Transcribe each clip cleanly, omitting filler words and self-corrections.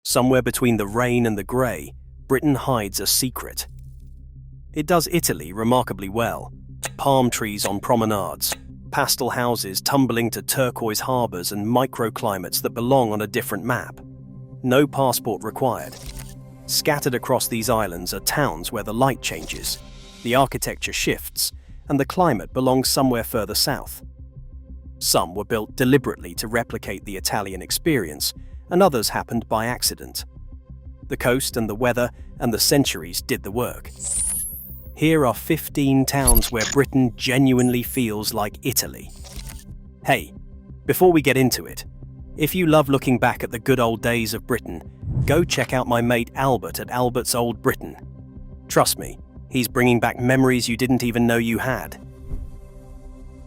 Somewhere between the rain and the grey, Britain hides a secret. It does Italy remarkably well. Palm trees on promenades, pastel houses tumbling to turquoise harbours and microclimates that belong on a different map. No passport required. Scattered across these islands are towns where the light changes, the architecture shifts, and the climate belongs somewhere further south. Some were built deliberately to replicate the Italian experience, and others happened by accident. The coast and the weather and the centuries did the work. Here are 15 towns where Britain genuinely feels like Italy. Hey, before we get into it, if you love looking back at the good old days of Britain, go check out my mate Albert at Albert's Old Britain. Trust me, he's bringing back memories you didn't even know you had.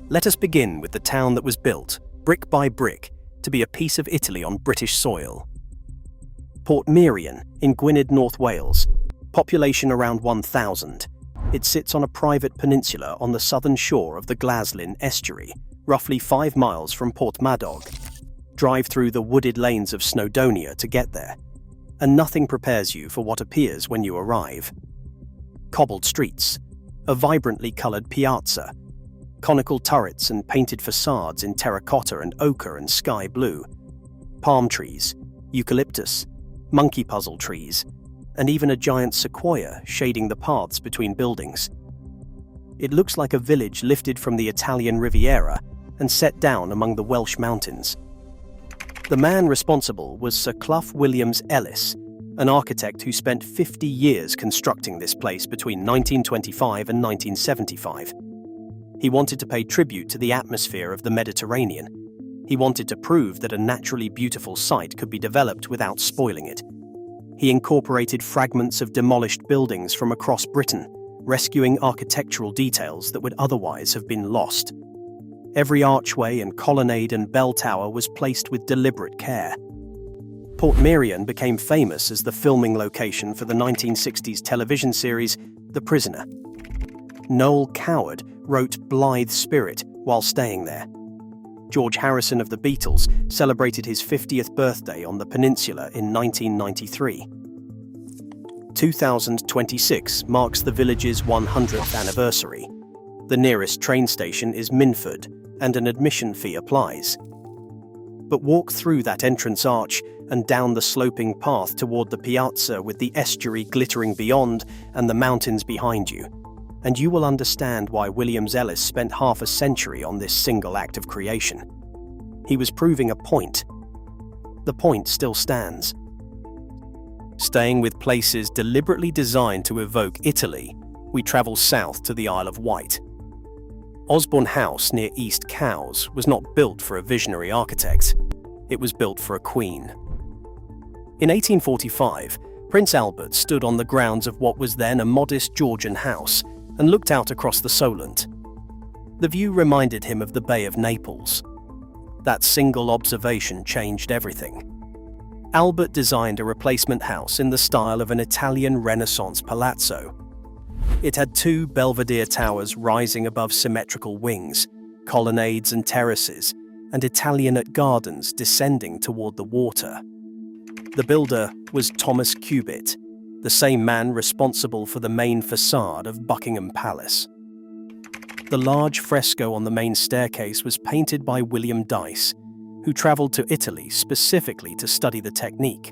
Let us begin with the town that was built, brick by brick, to be a piece of Italy on British soil. Portmeirion in Gwynedd, North Wales, population around 1,000. It sits on a private peninsula on the southern shore of the Glaslyn estuary, roughly 5 miles from Portmeirion. Drive through the wooded lanes of Snowdonia to get there, and nothing prepares you for what appears when you arrive. Cobbled streets, a vibrantly coloured piazza, conical turrets and painted facades in terracotta and ochre and sky blue, palm trees, eucalyptus, monkey puzzle trees, and even a giant sequoia shading the paths between buildings. It looks like a village lifted from the Italian Riviera and set down among the Welsh mountains. The man responsible was Sir Clough Williams Ellis, an architect who spent 50 years constructing this place between 1925 and 1975. He wanted to pay tribute to the atmosphere of the Mediterranean. He wanted to prove that a naturally beautiful site could be developed without spoiling it. He incorporated fragments of demolished buildings from across Britain, rescuing architectural details that would otherwise have been lost. Every archway and colonnade and bell tower was placed with deliberate care. Portmeirion became famous as the filming location for the 1960s television series The Prisoner. Noel Coward wrote Blithe Spirit while staying there. George Harrison of the Beatles celebrated his 50th birthday on the peninsula in 1993. 2026 marks the village's 100th anniversary. The nearest train station is Minford, and an admission fee applies. But walk through that entrance arch and down the sloping path toward the piazza with the estuary glittering beyond and the mountains behind you, and you will understand why Williams Ellis spent half a century on this single act of creation. He was proving a point. The point still stands. Staying with places deliberately designed to evoke Italy, we travel south to the Isle of Wight. Osborne House near East Cowes was not built for a visionary architect. It was built for a queen. In 1845, Prince Albert stood on the grounds of what was then a modest Georgian house and looked out across the Solent. The view reminded him of the Bay of Naples. That single observation changed everything. Albert designed a replacement house in the style of an Italian Renaissance palazzo. It had 2 belvedere towers rising above symmetrical wings, colonnades and terraces, and Italianate gardens descending toward the water. The builder was Thomas Cubitt, the same man responsible for the main facade of Buckingham Palace. The large fresco on the main staircase was painted by William Dyce, who travelled to Italy specifically to study the technique.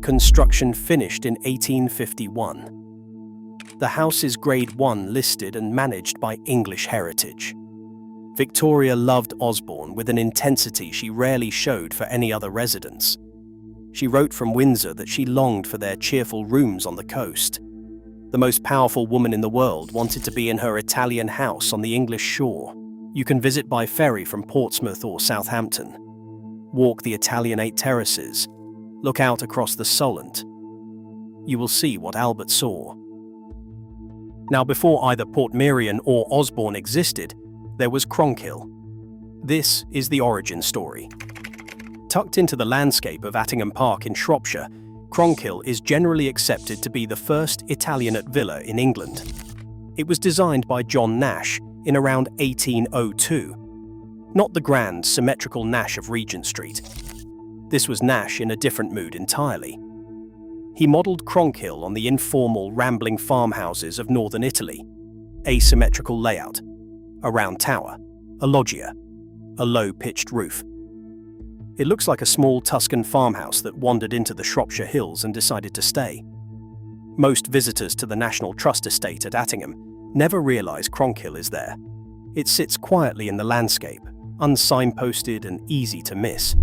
Construction finished in 1851. The house is Grade 1 listed and managed by English Heritage. Victoria loved Osborne with an intensity she rarely showed for any other residents. She wrote from Windsor that she longed for their cheerful rooms on the coast. The most powerful woman in the world wanted to be in her Italian house on the English shore. You can visit by ferry from Portsmouth or Southampton. Walk the Italianate terraces. Look out across the Solent. You will see what Albert saw. Now, before either Portmeirion or Osborne existed, there was Cronkhill. This is the origin story. Tucked into the landscape of Attingham Park in Shropshire, Cronkhill is generally accepted to be the first Italianate villa in England. It was designed by John Nash in around 1802, not the grand, symmetrical Nash of Regent Street. This was Nash in a different mood entirely. He modelled Cronkhill on the informal, rambling farmhouses of northern Italy. Asymmetrical layout, a round tower, a loggia, a low-pitched roof. It looks like a small Tuscan farmhouse that wandered into the Shropshire Hills and decided to stay. Most visitors to the National Trust estate at Attingham never realise Cronkhill is there. It sits quietly in the landscape, unsignposted and easy to miss.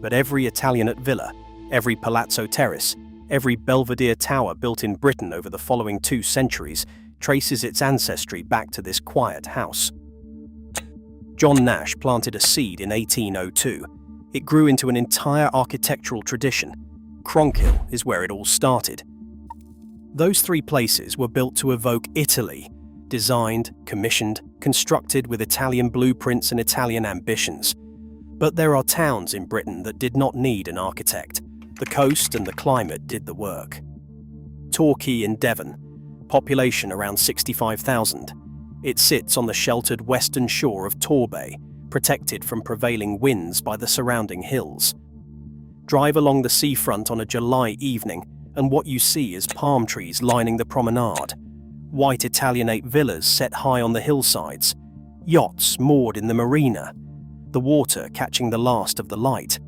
But every Italianate villa, every palazzo terrace, every Belvedere tower built in Britain over the following 2 centuries traces its ancestry back to this quiet house. John Nash planted a seed in 1802. It grew into an entire architectural tradition. Cronkhill is where it all started. Those 3 places were built to evoke Italy, designed, commissioned, constructed with Italian blueprints and Italian ambitions. But there are towns in Britain that did not need an architect. The coast and the climate did the work. Torquay in Devon, population around 65,000. It sits on the sheltered western shore of Torbay, protected from prevailing winds by the surrounding hills. Drive along the seafront on a July evening, and what you see is palm trees lining the promenade, white Italianate villas set high on the hillsides, yachts moored in the marina, the water catching the last of the light.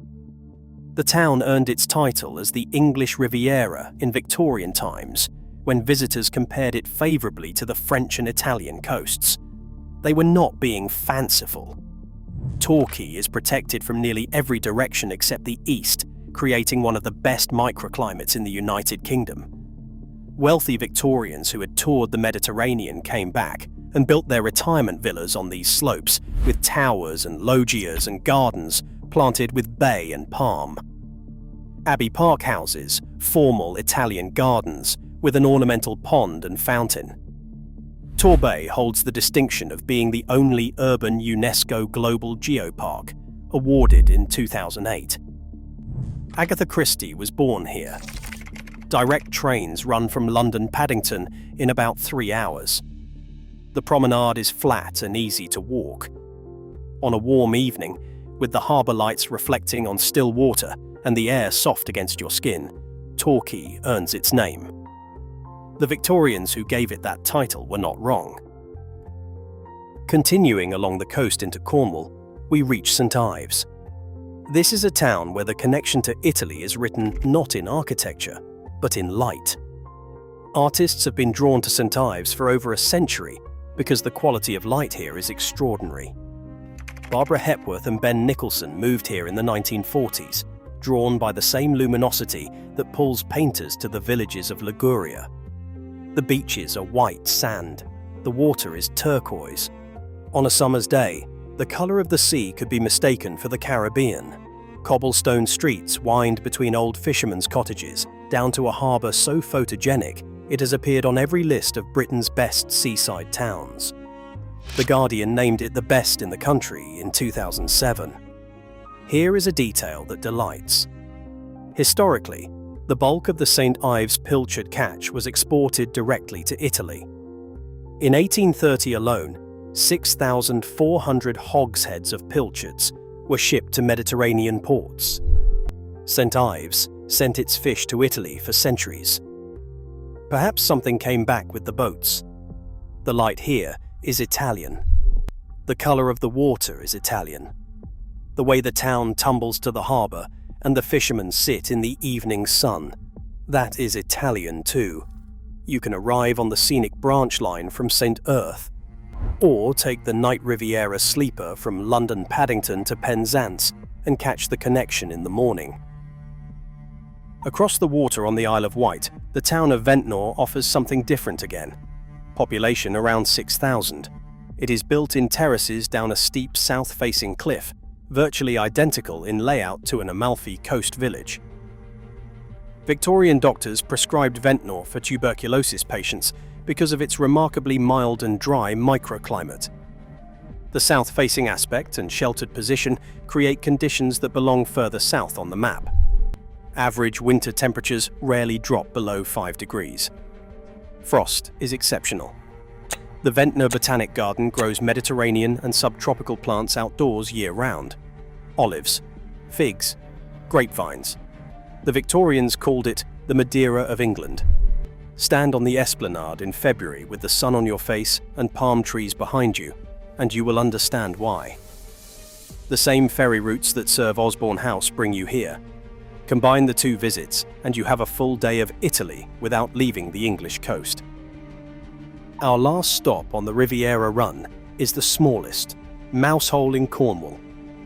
The town earned its title as the English Riviera in Victorian times, when visitors compared it favourably to the French and Italian coasts. They were not being fanciful. Torquay is protected from nearly every direction except the east, creating one of the best microclimates in the United Kingdom. Wealthy Victorians who had toured the Mediterranean came back and built their retirement villas on these slopes, with towers and loggias and gardens planted with bay and palm. Abbey Park houses, formal Italian gardens, with an ornamental pond and fountain. Torbay holds the distinction of being the only urban UNESCO Global Geopark, awarded in 2008. Agatha Christie was born here. Direct trains run from London Paddington in about 3 hours. The promenade is flat and easy to walk. On a warm evening, with the harbour lights reflecting on still water and the air soft against your skin, Torquay earns its name. The Victorians who gave it that title were not wrong. Continuing along the coast into Cornwall, we reach St Ives. This is a town where the connection to Italy is written not in architecture, but in light. Artists have been drawn to St Ives for over a century because the quality of light here is extraordinary. Barbara Hepworth and Ben Nicholson moved here in the 1940s, drawn by the same luminosity that pulls painters to the villages of Liguria. The beaches are white sand. The water is turquoise. On a summer's day, the colour of the sea could be mistaken for the Caribbean. Cobblestone streets wind between old fishermen's cottages, down to a harbour so photogenic it has appeared on every list of Britain's best seaside towns. The Guardian named it the best in the country in 2007. Here is a detail that delights. Historically, the bulk of the St Ives pilchard catch was exported directly to Italy. In 1830 alone, 6,400 hogsheads of pilchards were shipped to Mediterranean ports. St Ives sent its fish to Italy for centuries. Perhaps something came back with the boats. The light here is Italian. The colour of the water is Italian. The way the town tumbles to the harbour and the fishermen sit in the evening sun, that is Italian too. You can arrive on the scenic branch line from St Erth, or take the night Riviera sleeper from London Paddington to Penzance and catch the connection in the morning. Across the water on the Isle of Wight, the town of Ventnor offers something different again. Population around 6,000. It is built in terraces down a steep south-facing cliff, virtually identical in layout to an Amalfi coast village. Victorian doctors prescribed Ventnor for tuberculosis patients because of its remarkably mild and dry microclimate. The south-facing aspect and sheltered position create conditions that belong further south on the map. Average winter temperatures rarely drop below 5 degrees. Frost is exceptional. The Ventnor Botanic Garden grows Mediterranean and subtropical plants outdoors year-round. Olives, figs, grapevines. The Victorians called it the Madeira of England. Stand on the esplanade in February with the sun on your face and palm trees behind you, and you will understand why. The same ferry routes that serve Osborne House bring you here. Combine the two visits, and you have a full day of Italy without leaving the English coast. Our last stop on the Riviera run is the smallest, Mousehole in Cornwall,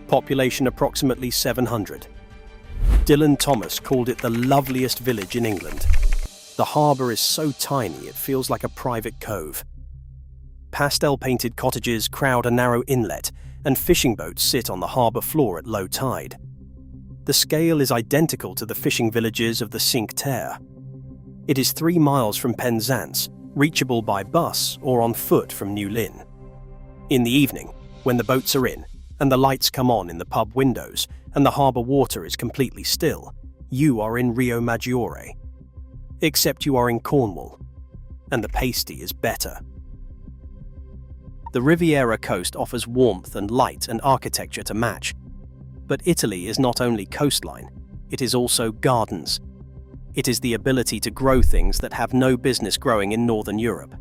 population approximately 700. Dylan Thomas called it the loveliest village in England. The harbour is so tiny it feels like a private cove. Pastel-painted cottages crowd a narrow inlet, and fishing boats sit on the harbour floor at low tide. The scale is identical to the fishing villages of the Cinque Terre. It is 3 miles from Penzance, reachable by bus or on foot from New Lynn. In the evening, when the boats are in, and the lights come on in the pub windows, and the harbour water is completely still, you are in Rio Maggiore. Except you are in Cornwall, and the pasty is better. The Riviera coast offers warmth and light and architecture to match. But Italy is not only coastline, it is also gardens. It is the ability to grow things that have no business growing in Northern Europe.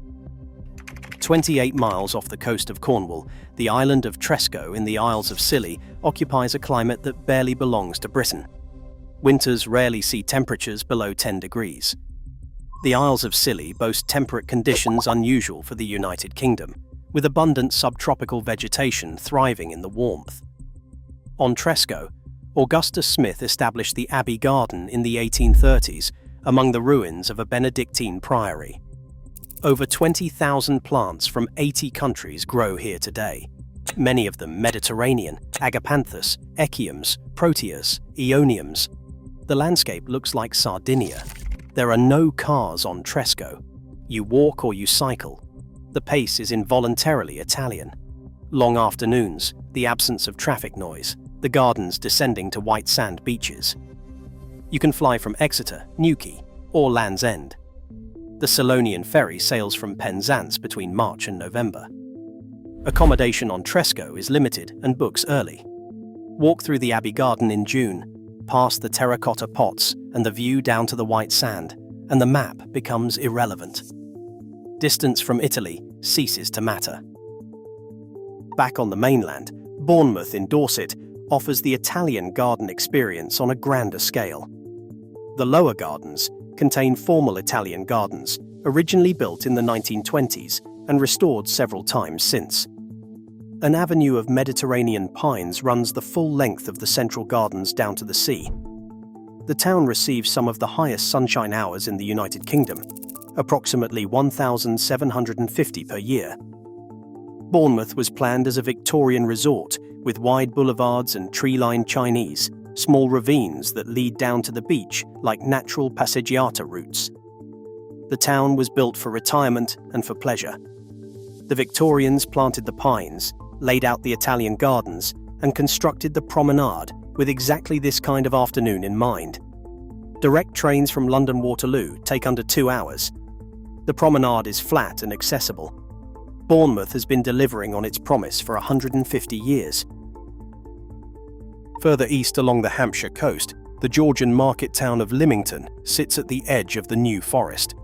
28 miles off the coast of Cornwall, the island of Tresco in the Isles of Scilly occupies a climate that barely belongs to Britain. Winters rarely see temperatures below 10 degrees. The Isles of Scilly boast temperate conditions unusual for the United Kingdom, with abundant subtropical vegetation thriving in the warmth. On Tresco, Augustus Smith established the Abbey Garden in the 1830s among the ruins of a Benedictine priory. Over 20,000 plants from 80 countries grow here today, many of them Mediterranean, agapanthus, echiums, proteas, aeoniums. The landscape looks like Sardinia. There are no cars on Tresco. You walk or you cycle. The pace is involuntarily Italian. Long afternoons, the absence of traffic noise, the gardens descending to white sand beaches. You can fly from Exeter, Newquay, or Land's End. The Selonian ferry sails from Penzance between March and November. Accommodation on Tresco is limited and books early. Walk through the Abbey Garden in June, past the terracotta pots and the view down to the white sand, and the map becomes irrelevant. Distance from Italy ceases to matter. Back on the mainland, Bournemouth in Dorset offers the Italian garden experience on a grander scale. The lower gardens contain formal Italian gardens, originally built in the 1920s and restored several times since. An avenue of Mediterranean pines runs the full length of the central gardens down to the sea. The town receives some of the highest sunshine hours in the United Kingdom, approximately 1,750 per year. Bournemouth was planned as a Victorian resort with wide boulevards and tree-lined Chinese, small ravines that lead down to the beach like natural passeggiata routes. The town was built for retirement and for pleasure. The Victorians planted the pines, laid out the Italian gardens, and constructed the promenade with exactly this kind of afternoon in mind. Direct trains from London Waterloo take under 2 hours. The promenade is flat and accessible. Bournemouth has been delivering on its promise for 150 years. Further east along the Hampshire coast, the Georgian market town of Lymington sits at the edge of the New Forest.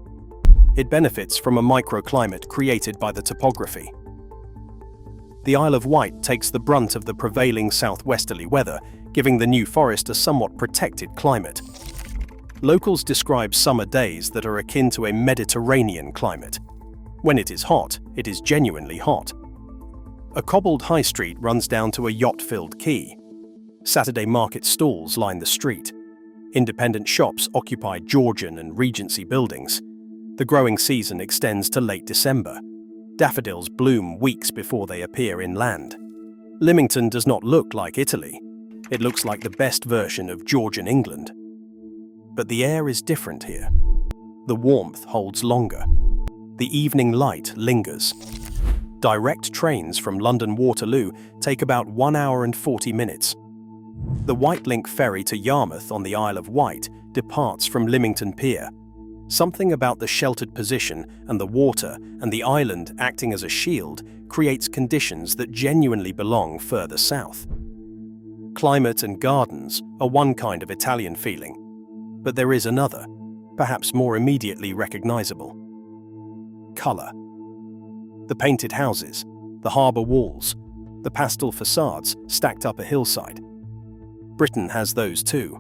It benefits from a microclimate created by the topography. The Isle of Wight takes the brunt of the prevailing southwesterly weather, giving the New Forest a somewhat protected climate. Locals describe summer days that are akin to a Mediterranean climate. When it is hot, it is genuinely hot. A cobbled high street runs down to a yacht-filled quay. Saturday market stalls line the street. Independent shops occupy Georgian and Regency buildings. The growing season extends to late December. Daffodils bloom weeks before they appear inland. Lymington does not look like Italy. It looks like the best version of Georgian England. But the air is different here. The warmth holds longer. The evening light lingers. Direct trains from London Waterloo take about 1 hour and 40 minutes. The Whitelink ferry to Yarmouth on the Isle of Wight departs from Lymington Pier. Something about the sheltered position and the water and the island acting as a shield creates conditions that genuinely belong further south. Climate and gardens are one kind of Italian feeling, but there is another, perhaps more immediately recognizable. Colour. The painted houses, the harbour walls, the pastel facades stacked up a hillside. Britain has those too.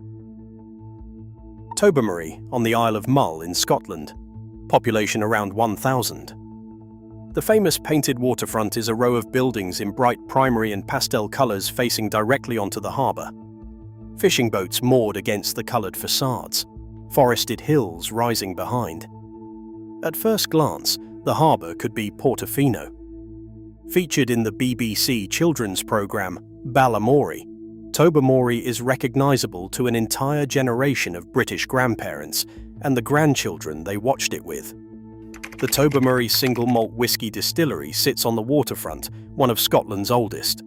Tobermory on the Isle of Mull in Scotland, population around 1,000. The famous painted waterfront is a row of buildings in bright primary and pastel colours facing directly onto the harbour. Fishing boats moored against the coloured facades, forested hills rising behind. At first glance, the harbour could be Portofino. Featured in the BBC children's programme Balamory, Tobermory is recognisable to an entire generation of British grandparents and the grandchildren they watched it with. The Tobermory single malt whisky distillery sits on the waterfront, one of Scotland's oldest.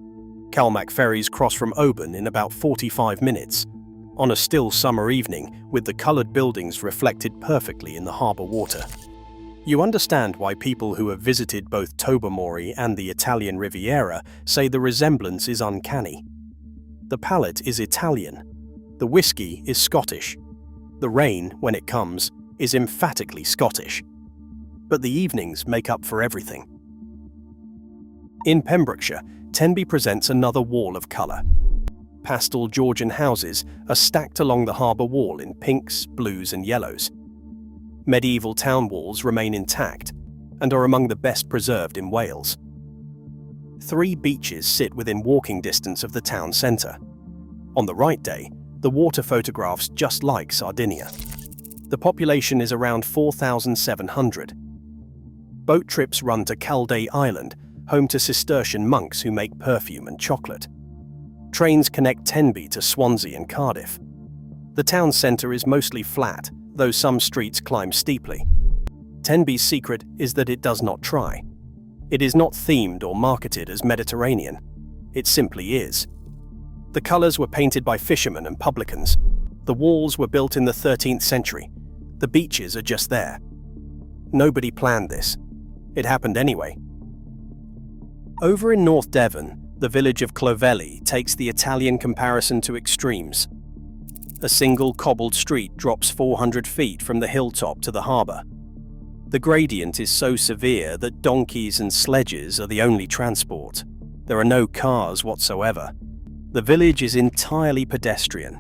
Calmac ferries cross from Oban in about 45 minutes, on a still summer evening with the coloured buildings reflected perfectly in the harbour water. You understand why people who have visited both Tobermory and the Italian Riviera say the resemblance is uncanny. The palate is Italian. The whisky is Scottish. The rain, when it comes, is emphatically Scottish. But the evenings make up for everything. In Pembrokeshire, Tenby presents another wall of colour. Pastel Georgian houses are stacked along the harbour wall in pinks, blues and yellows. Medieval town walls remain intact and are among the best preserved in Wales. 3 beaches sit within walking distance of the town centre. On the right day, the water photographs just like Sardinia. The population is around 4,700. Boat trips run to Calday Island, home to Cistercian monks who make perfume and chocolate. Trains connect Tenby to Swansea and Cardiff. The town centre is mostly flat, though some streets climb steeply. Tenby's secret is that it does not try. It is not themed or marketed as Mediterranean. It simply is. The colours were painted by fishermen and publicans. The walls were built in the 13th century. The beaches are just there. Nobody planned this. It happened anyway. Over in North Devon, the village of Clovelly takes the Italian comparison to extremes. A single cobbled street drops 400 feet from the hilltop to the harbour. The gradient is so severe that donkeys and sledges are the only transport. There are no cars whatsoever. The village is entirely pedestrian.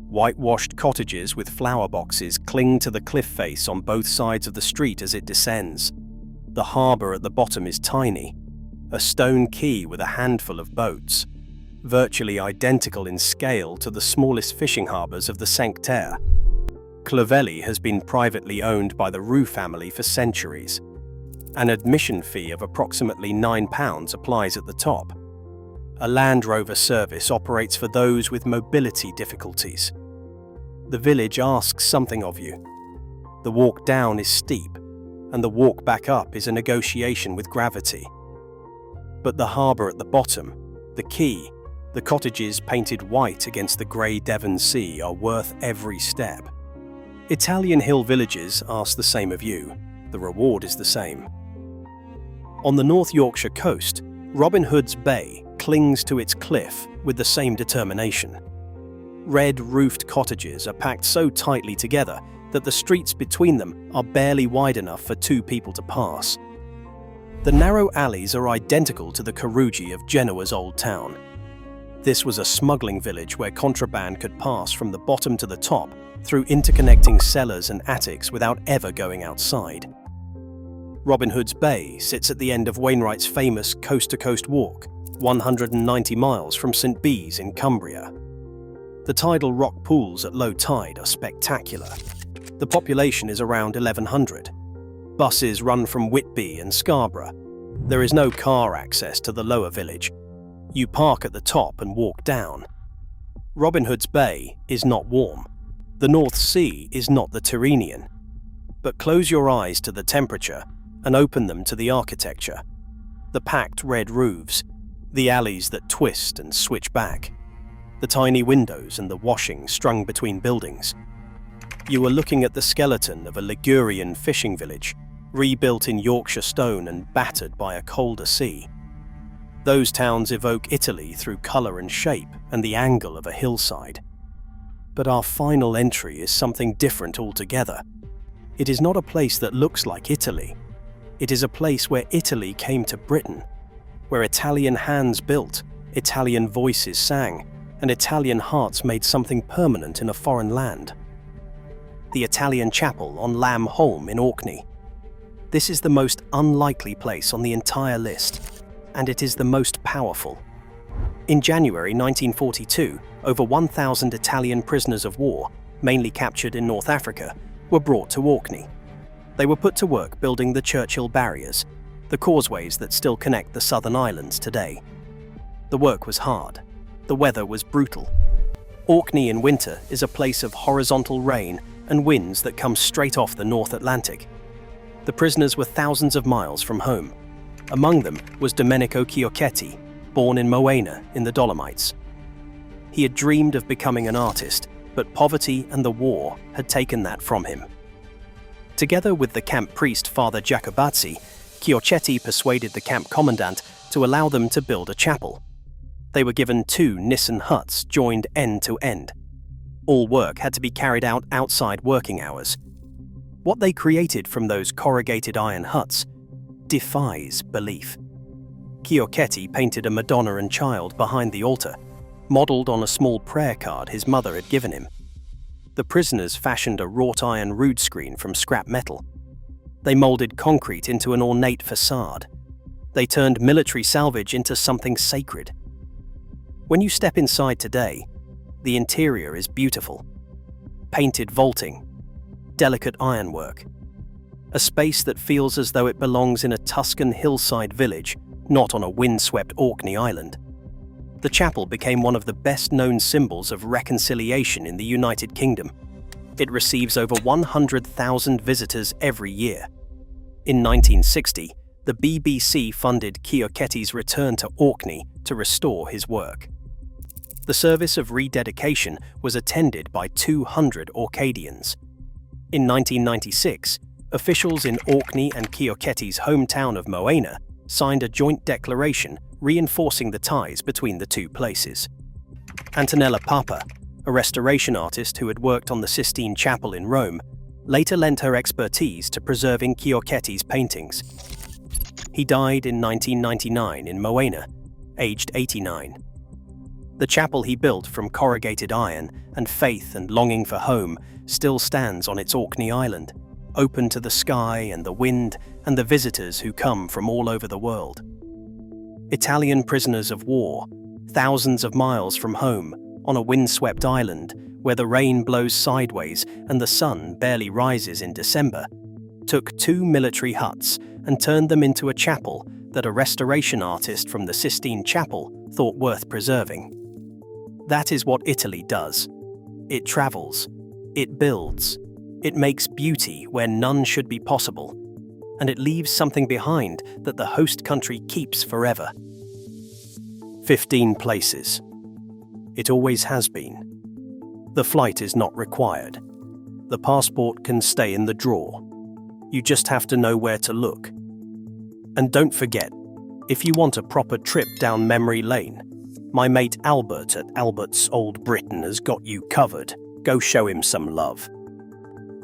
Whitewashed cottages with flower boxes cling to the cliff face on both sides of the street as it descends. The harbour at the bottom is tiny, a stone quay with a handful of boats, virtually identical in scale to the smallest fishing harbours of the Cinque Terre. Clovelly has been privately owned by the Roux family for centuries. An admission fee of approximately £9 applies at the top. A Land Rover service operates for those with mobility difficulties. The village asks something of you. The walk down is steep, and the walk back up is a negotiation with gravity. But the harbour at the bottom, the quay, the cottages painted white against the grey Devon Sea are worth every step. Italian hill villages ask the same of you. The reward is the same. On the North Yorkshire coast, Robin Hood's Bay clings to its cliff with the same determination. Red-roofed cottages are packed so tightly together that the streets between them are barely wide enough for 2 people to pass. The narrow alleys are identical to the Carugi of Genoa's old town. This was a smuggling village where contraband could pass from the bottom to the top through interconnecting cellars and attics without ever going outside. Robin Hood's Bay sits at the end of Wainwright's famous coast-to-coast walk, 190 miles from St Bees in Cumbria. The tidal rock pools at low tide are spectacular. The population is around 1,100. Buses run from Whitby and Scarborough. There is no car access to the lower village. You park at the top and walk down. Robin Hood's Bay is not warm. The North Sea is not the Tyrrhenian. But close your eyes to the temperature and open them to the architecture. The packed red roofs, the alleys that twist and switch back, the tiny windows and the washing strung between buildings. You are looking at the skeleton of a Ligurian fishing village, rebuilt in Yorkshire stone and battered by a colder sea. Those towns evoke Italy through colour and shape and the angle of a hillside. But our final entry is something different altogether. It is not a place that looks like Italy. It is a place where Italy came to Britain, where Italian hands built, Italian voices sang, and Italian hearts made something permanent in a foreign land. The Italian Chapel on Lamb Holm in Orkney. This is the most unlikely place on the entire list, and it is the most powerful. In January 1942, over 1,000 Italian prisoners of war, mainly captured in North Africa, were brought to Orkney. They were put to work building the Churchill barriers, the causeways that still connect the southern islands today. The work was hard. The weather was brutal. Orkney in winter is a place of horizontal rain and winds that come straight off the North Atlantic. The prisoners were thousands of miles from home. Among them was Domenico Chiocchetti, born in Moena in the Dolomites. He had dreamed of becoming an artist, but poverty and the war had taken that from him. Together with the camp priest Father Jacobazzi, Chiocchetti persuaded the camp commandant to allow them to build a chapel. They were given 2 Nissen huts joined end to end. All work had to be carried out outside working hours. What they created from those corrugated iron huts defies belief. Chiocchetti painted a Madonna and Child behind the altar, modelled on a small prayer card his mother had given him. The prisoners fashioned a wrought iron rood screen from scrap metal. They moulded concrete into an ornate facade. They turned military salvage into something sacred. When you step inside today, the interior is beautiful. Painted vaulting, delicate ironwork. A space that feels as though it belongs in a Tuscan hillside village, not on a windswept Orkney island. The chapel became one of the best-known symbols of reconciliation in the United Kingdom. It receives over 100,000 visitors every year. In 1960, the BBC funded Chiocchetti's return to Orkney to restore his work. The service of rededication was attended by 200 Orcadians. In 1996, officials in Orkney and Chiocchetti's hometown of Moena signed a joint declaration reinforcing the ties between the two places. Antonella Papa, a restoration artist who had worked on the Sistine Chapel in Rome, later lent her expertise to preserving Chiocchetti's paintings. He died in 1999 in Moena, aged 89. The chapel he built from corrugated iron and faith and longing for home still stands on its Orkney island, open to the sky and the wind and the visitors who come from all over the world. Italian prisoners of war, thousands of miles from home, on a windswept island where the rain blows sideways and the sun barely rises in December, took 2 military huts and turned them into a chapel that a restoration artist from the Sistine Chapel thought worth preserving. That is what Italy does. It travels, it builds, it makes beauty where none should be possible, and it leaves something behind that the host country keeps forever. 15 places. It always has been. The flight is not required. The passport can stay in the drawer. You just have to know where to look. And don't forget, if you want a proper trip down memory lane, my mate Albert at Albert's Old Britain has got you covered. Go show him some love.